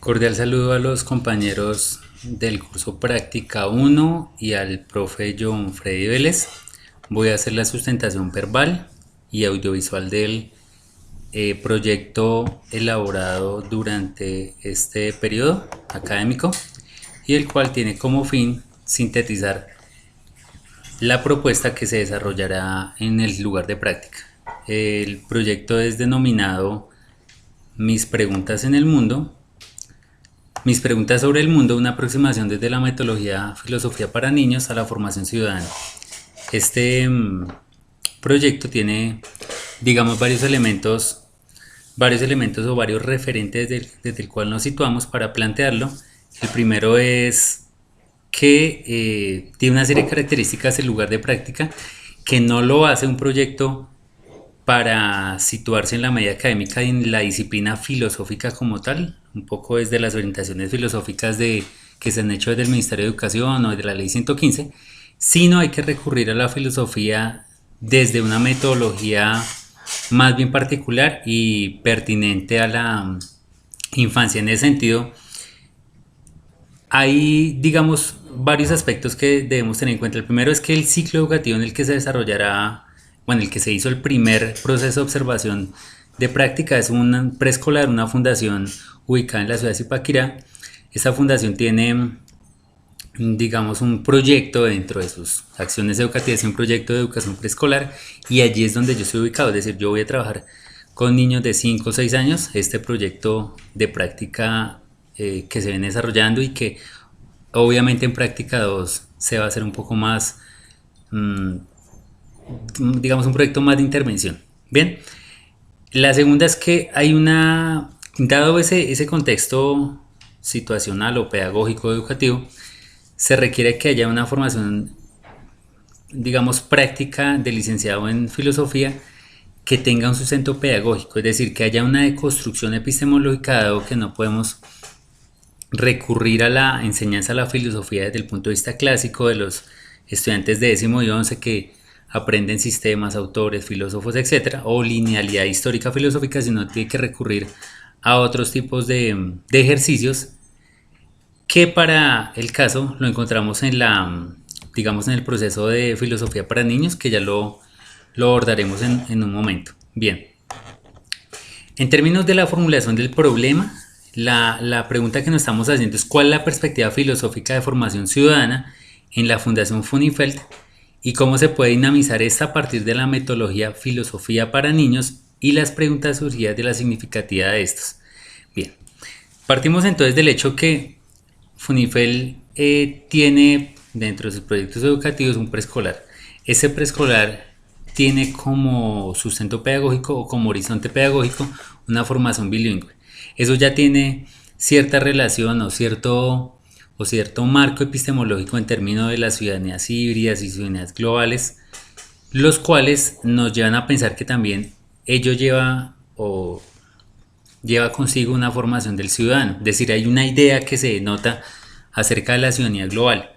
Cordial saludo a los compañeros del curso Práctica 1 y al profe John Freddy Vélez. Voy a hacer la sustentación verbal y audiovisual del proyecto elaborado durante este periodo académico y el cual tiene como fin sintetizar la propuesta que se desarrollará en el lugar de práctica. El proyecto es denominado Mis preguntas en el mundo. Mis preguntas sobre el mundo, una aproximación desde la metodología filosofía para niños a la formación ciudadana. Este proyecto tiene, digamos, varios elementos o varios referentes desde el cual nos situamos para plantearlo. El primero es que tiene una serie de características en lugar de práctica que no lo hace un proyecto para situarse en la media académica y en la disciplina filosófica como tal, un poco desde las orientaciones filosóficas que se han hecho desde el Ministerio de Educación o desde la Ley 115, sino hay que recurrir a la filosofía desde una metodología más bien particular y pertinente a la infancia. En ese sentido, hay, digamos, varios aspectos que debemos tener en cuenta. El primero es que el ciclo educativo en el que se desarrollará, bueno, el que se hizo el primer proceso de observación de práctica es un preescolar, una fundación ubicada en la ciudad de Zipaquirá. Esta fundación tiene, digamos, un proyecto dentro de sus acciones educativas, un proyecto de educación preescolar, y allí es donde yo estoy ubicado, es decir, yo voy a trabajar con niños de 5 o 6 años, este proyecto de práctica que se viene desarrollando y que obviamente en práctica 2 se va a hacer un poco más, digamos, un proyecto más de intervención. Bien, la segunda es que dado ese contexto situacional o pedagógico educativo, se requiere que haya una formación, digamos, práctica de licenciado en filosofía que tenga un sustento pedagógico, es decir, que haya una deconstrucción epistemológica, dado que no podemos recurrir a la enseñanza de la filosofía desde el punto de vista clásico de los estudiantes de décimo y once que aprenden sistemas, autores, filósofos, etcétera, o linealidad histórica filosófica, sino tiene que recurrir a otros tipos de ejercicios que para el caso lo encontramos digamos, en el proceso de filosofía para niños, que ya lo abordaremos en un momento. Bien, en términos de la formulación del problema, la pregunta que nos estamos haciendo es cuál es la perspectiva filosófica de formación ciudadana en la Fundación Funifeld y cómo se puede dinamizar esta a partir de la metodología filosofía para niños y las preguntas surgidas de la significatividad de estos. Bien, partimos entonces del hecho que Funifeld tiene dentro de sus proyectos educativos un preescolar. Ese preescolar tiene como sustento pedagógico o como horizonte pedagógico una formación bilingüe. Eso ya tiene cierta relación o cierto marco epistemológico en términos de las ciudadanías híbridas y ciudadanías globales, los cuales nos llevan a pensar que también ello lleva consigo una formación del ciudadano. Es decir, hay una idea que se denota acerca de la ciudadanía global.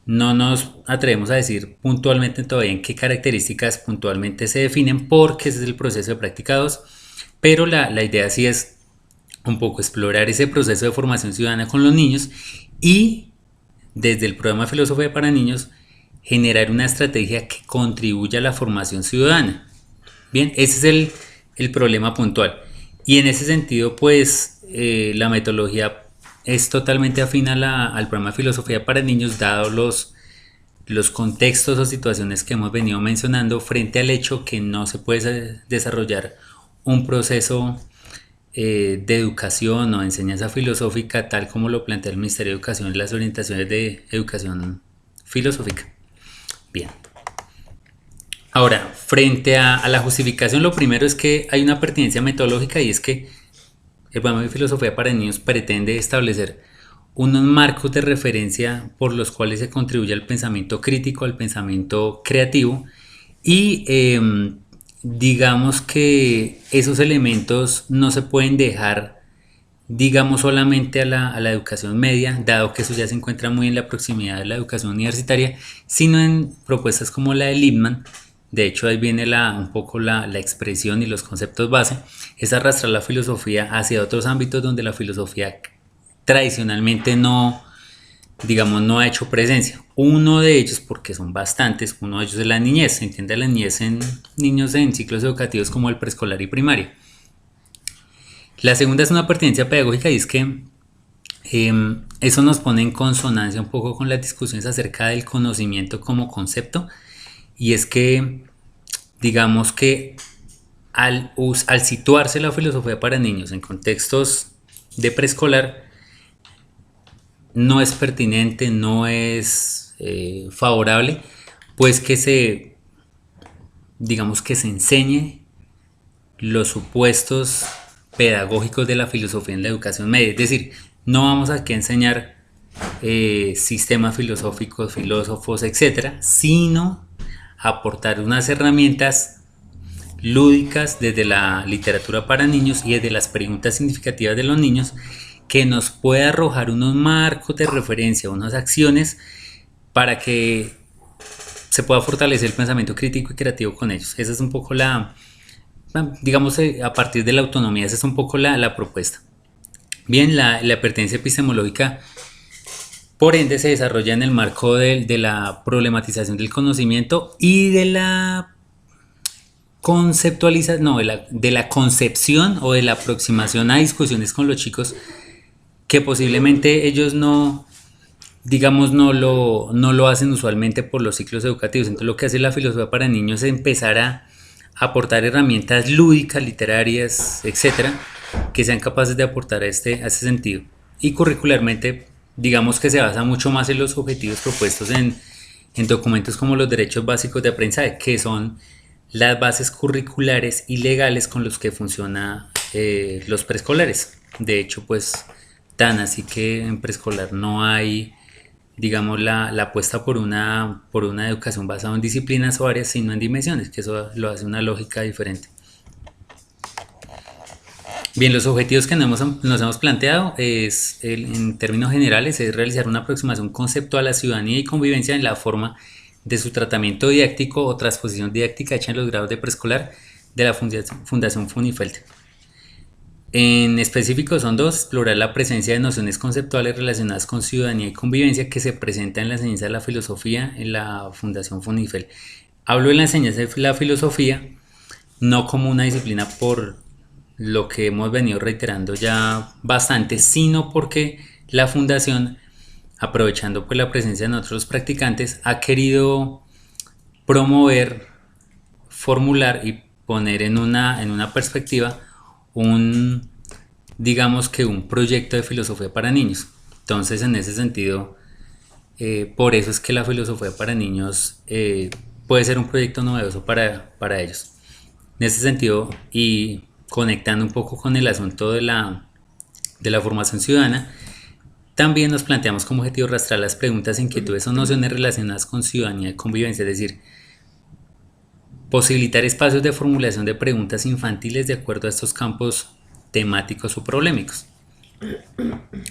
No nos atrevemos a decir puntualmente todavía en qué características puntualmente se definen, porque ese es el proceso de práctica 2, pero la idea sí es un poco explorar ese proceso de formación ciudadana con los niños y desde el programa Filosofía para Niños generar una estrategia que contribuya a la formación ciudadana. Bien, ese es el problema puntual. Y en ese sentido, pues la metodología es totalmente afín al programa Filosofía para Niños, dado los contextos o situaciones que hemos venido mencionando frente al hecho que no se puede desarrollar un proceso de educación o enseñanza filosófica tal como lo plantea el Ministerio de Educación en las orientaciones de educación filosófica. Bien. Ahora, frente a la justificación, lo primero es que hay una pertinencia metodológica y es que el programa de filosofía para niños pretende establecer unos marcos de referencia por los cuales se contribuye al pensamiento crítico, al pensamiento creativo y digamos que esos elementos no se pueden dejar, digamos, solamente a la educación media, dado que eso ya se encuentra muy en la proximidad de la educación universitaria, sino en propuestas como la de Lippmann. De hecho, ahí viene un poco la expresión y los conceptos base, es arrastrar la filosofía hacia otros ámbitos donde la filosofía tradicionalmente no, digamos, no ha hecho presencia. Uno de ellos, porque son bastantes, uno de ellos es la niñez. Se entiende la niñez en niños en ciclos educativos como el preescolar y primaria. La segunda es una pertinencia pedagógica y es que eso nos pone en consonancia un poco con las discusiones acerca del conocimiento como concepto, y es que digamos que al situarse la filosofía para niños en contextos de preescolar, no es pertinente, no es favorable, pues que se, digamos que se enseñe los supuestos pedagógicos de la filosofía en la educación media. Es decir, no vamos aquí a enseñar sistemas filosóficos, filósofos, etcétera, sino aportar unas herramientas lúdicas desde la literatura para niños y desde las preguntas significativas de los niños, que nos pueda arrojar unos marcos de referencia, unas acciones para que se pueda fortalecer el pensamiento crítico y creativo con ellos. Esa es un poco digamos, a partir de la autonomía, esa es un poco la propuesta. Bien, la pertenencia epistemológica, por ende, se desarrolla en el marco de la problematización del conocimiento y de la conceptualización, no, de la concepción o de la aproximación a discusiones con los chicos que posiblemente ellos no, digamos, no lo hacen usualmente por los ciclos educativos. Entonces lo que hace la filosofía para niños es empezar a aportar herramientas lúdicas, literarias, etcétera, que sean capaces de aportar a ese sentido. Y curricularmente, digamos que se basa mucho más en los objetivos propuestos en documentos como los derechos básicos de aprendizaje, que son las bases curriculares y legales con los que funciona los preescolares. De hecho, pues tan así que en preescolar no hay, digamos, la apuesta por una educación basada en disciplinas o áreas, sino en dimensiones, que eso lo hace una lógica diferente. Bien, los objetivos que nos hemos planteado en términos generales, es realizar una aproximación conceptual a la ciudadanía y convivencia en la forma de su tratamiento didáctico o transposición didáctica hecha en los grados de preescolar de la Fundación Funifeld. En específico son dos: explorar la presencia de nociones conceptuales relacionadas con ciudadanía y convivencia que se presenta en la enseñanza de la filosofía en la Fundación Funifeld. Hablo de la enseñanza de la filosofía no como una disciplina por lo que hemos venido reiterando ya bastante, sino porque la fundación, aprovechando pues la presencia de nosotros practicantes, ha querido promover, formular y poner en una perspectiva digamos que un proyecto de filosofía para niños. Entonces, en ese sentido, por eso es que la filosofía para niños puede ser un proyecto novedoso para ellos. En ese sentido, y conectando un poco con el asunto de la formación ciudadana, también nos planteamos como objetivo rastrear las preguntas, inquietudes o nociones relacionadas con ciudadanía y convivencia, es decir, posibilitar espacios de formulación de preguntas infantiles de acuerdo a estos campos temáticos o problemáticos.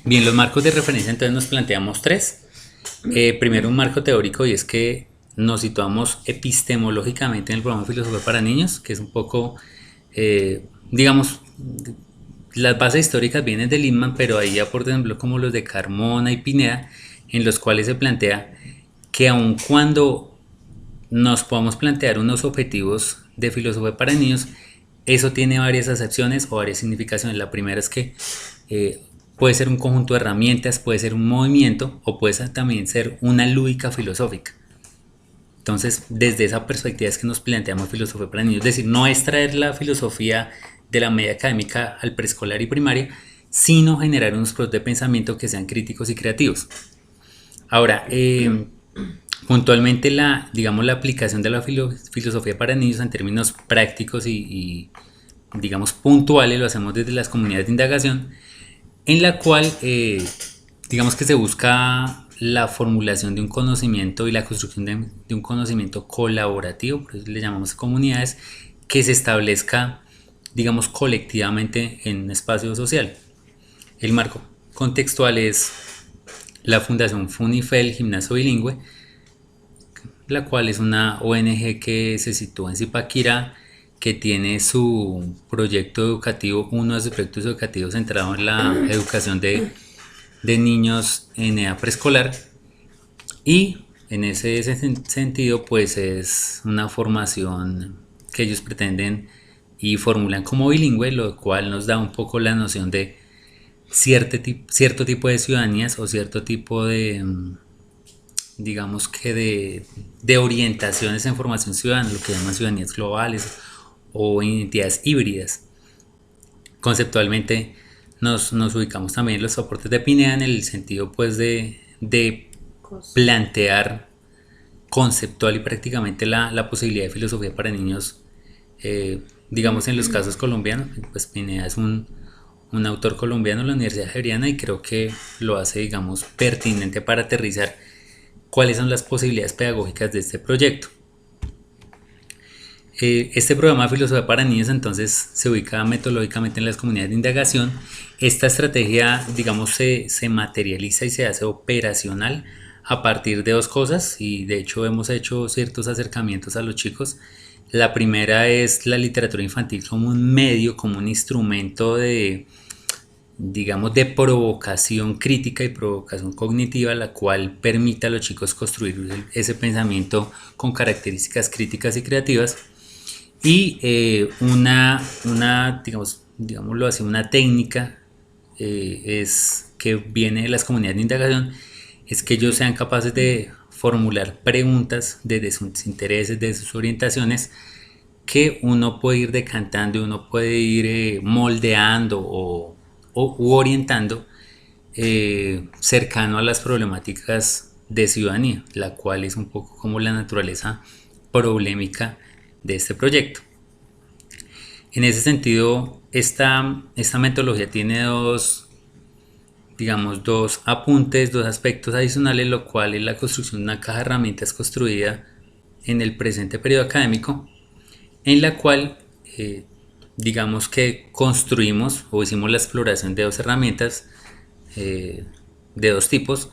Bien, los marcos de referencia entonces nos planteamos tres. Primero, un marco teórico, y es que nos situamos epistemológicamente en el programa de Filosofía para Niños, que es un poco, digamos, las bases históricas vienen de Lippmann, pero ahí ya por ejemplo como los de Carmona y Pineda, en los cuales se plantea que aun cuando nos podamos plantear unos objetivos de filosofía para niños, eso tiene varias acepciones o varias significaciones. La primera es que puede ser un conjunto de herramientas, puede ser un movimiento o puede también ser una lúdica filosófica. Entonces, desde esa perspectiva es que nos planteamos filosofía para niños, es decir, no es traer la filosofía de la media académica al preescolar y primaria, sino generar unos procesos de pensamiento que sean críticos y creativos. Ahora, puntualmente digamos, la aplicación de la filosofía para niños en términos prácticos y digamos puntuales lo hacemos desde las comunidades de indagación, en la cual digamos que se busca la formulación de un conocimiento y la construcción de un conocimiento colaborativo, por eso le llamamos comunidades, que se establezca, digamos, colectivamente en un espacio social. El marco contextual es la Fundación Funifeld Gimnasio Bilingüe, la cual es una ONG que se sitúa en Zipaquirá, que tiene su proyecto educativo, uno de sus proyectos educativos centrado en la educación de de niños en edad preescolar y en ese sentido pues es una formación que ellos pretenden y formulan como bilingüe, lo cual nos da un poco la noción de cierto tipo de ciudadanías o cierto tipo de, digamos que de orientaciones en formación ciudadana, lo que llaman ciudadanías globales o identidades híbridas. Conceptualmente nos ubicamos también en los aportes de Pineda en el sentido pues de plantear conceptual y prácticamente la posibilidad de filosofía para niños, digamos en los casos colombianos. Pues Pineda es un autor colombiano de la Universidad Javeriana y creo que lo hace, digamos, pertinente para aterrizar cuáles son las posibilidades pedagógicas de este proyecto. Este programa de filosofía para niños entonces se ubica metodológicamente en las comunidades de indagación. Esta estrategia, digamos, se materializa y se hace operacional a partir de dos cosas y de hecho hemos hecho ciertos acercamientos a los chicos. La primera es la literatura infantil como un medio, como un instrumento de, digamos, de provocación crítica y provocación cognitiva, la cual permite a los chicos construir ese pensamiento con características críticas y creativas. Y digamos, digámoslo así, una técnica es que viene de las comunidades de indagación, es que ellos sean capaces de formular preguntas desde sus intereses, de sus orientaciones, que uno puede ir decantando, uno puede ir moldeando u orientando cercano a las problemáticas de ciudadanía, la cual es un poco como la naturaleza problemática de este proyecto. En ese sentido, esta metodología tiene digamos, dos apuntes, dos aspectos adicionales, lo cual es la construcción de una caja de herramientas construida en el presente periodo académico, en la cual digamos que construimos o hicimos la exploración de dos herramientas de dos tipos,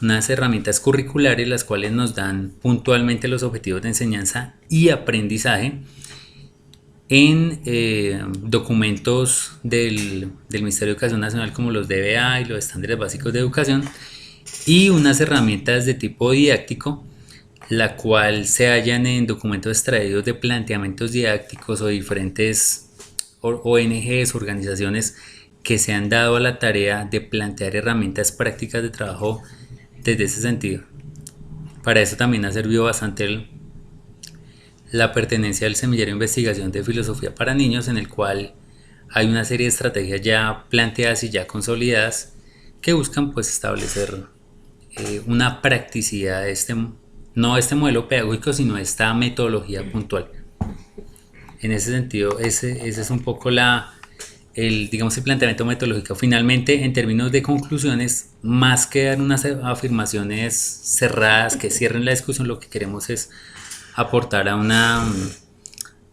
unas herramientas curriculares, las cuales nos dan puntualmente los objetivos de enseñanza y aprendizaje en documentos del Ministerio de Educación Nacional como los DBA y los estándares básicos de educación, y unas herramientas de tipo didáctico, la cual se hallan en documentos extraídos de planteamientos didácticos o diferentes ONGs, organizaciones que se han dado a la tarea de plantear herramientas prácticas de trabajo desde ese sentido. Para eso también ha servido bastante la pertenencia al semillero de investigación de filosofía para niños, en el cual hay una serie de estrategias ya planteadas y ya consolidadas que buscan pues establecer una practicidad de no este modelo pedagógico, sino esta metodología puntual. En ese sentido, ese es un poco digamos, el planteamiento metodológico. Finalmente, en términos de conclusiones, más que dar unas afirmaciones cerradas que cierren la discusión, lo que queremos es aportar a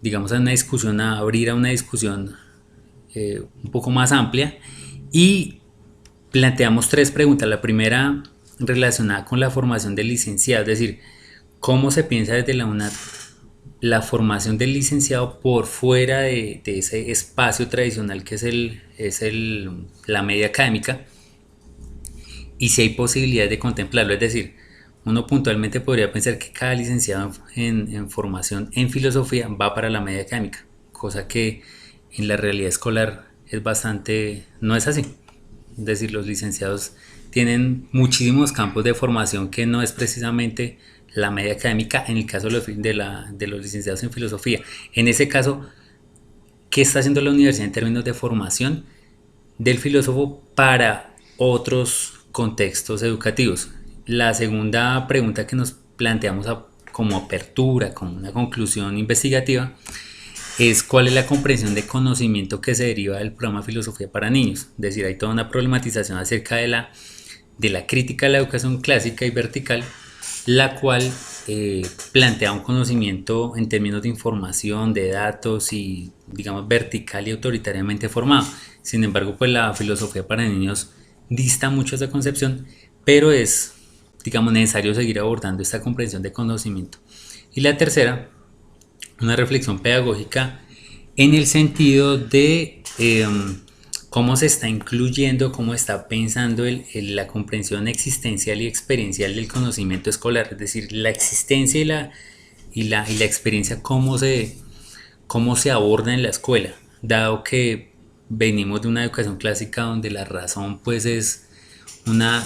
digamos, a una discusión, a abrir a una discusión un poco más amplia, y planteamos tres preguntas. La primera relacionada con la formación del licenciado, es decir, cómo se piensa desde la UNAD la formación del licenciado por fuera de ese espacio tradicional que es la media académica, y si hay posibilidad de contemplarlo. Es decir, uno puntualmente podría pensar que cada licenciado en formación en filosofía va para la media académica, cosa que en la realidad escolar no es así. Es decir, los licenciados tienen muchísimos campos de formación que no es precisamente la media académica en el caso de los licenciados en filosofía. En ese caso, ¿qué está haciendo la universidad en términos de formación del filósofo para otros contextos educativos? La segunda pregunta que nos planteamos como apertura, como una conclusión investigativa, es cuál es la comprensión de conocimiento que se deriva del programa Filosofía para Niños. Es decir, hay toda una problematización acerca de la crítica a la educación clásica y vertical, la cual plantea un conocimiento en términos de información, de datos y, digamos, vertical y autoritariamente formado. Sin embargo, pues la filosofía para niños dista mucho de esa concepción, pero es, digamos, necesario seguir abordando esta comprensión de conocimiento. Y la tercera, una reflexión pedagógica en el sentido de cómo se está incluyendo, cómo está pensando la comprensión existencial y experiencial del conocimiento escolar, es decir, la existencia y la experiencia, cómo se aborda en la escuela, dado que venimos de una educación clásica donde la razón pues es una,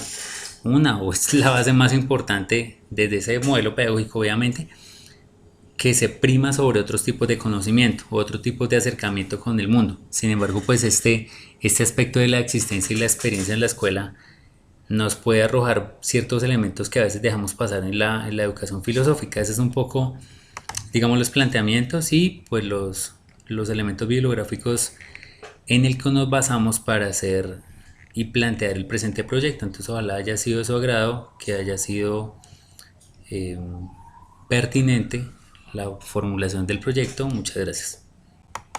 o es la base más importante desde ese modelo pedagógico, obviamente, que se prima sobre otros tipos de conocimiento, otro tipo de acercamiento con el mundo. Sin embargo, pues este aspecto de la existencia y la experiencia en la escuela nos puede arrojar ciertos elementos que a veces dejamos pasar en la educación filosófica. Ese es un poco, digamos, los planteamientos y pues los elementos bibliográficos en el que nos basamos para hacer y plantear el presente proyecto. Entonces ojalá haya sido de su agrado, que haya sido eh, pertinente la formulación del proyecto. Muchas gracias.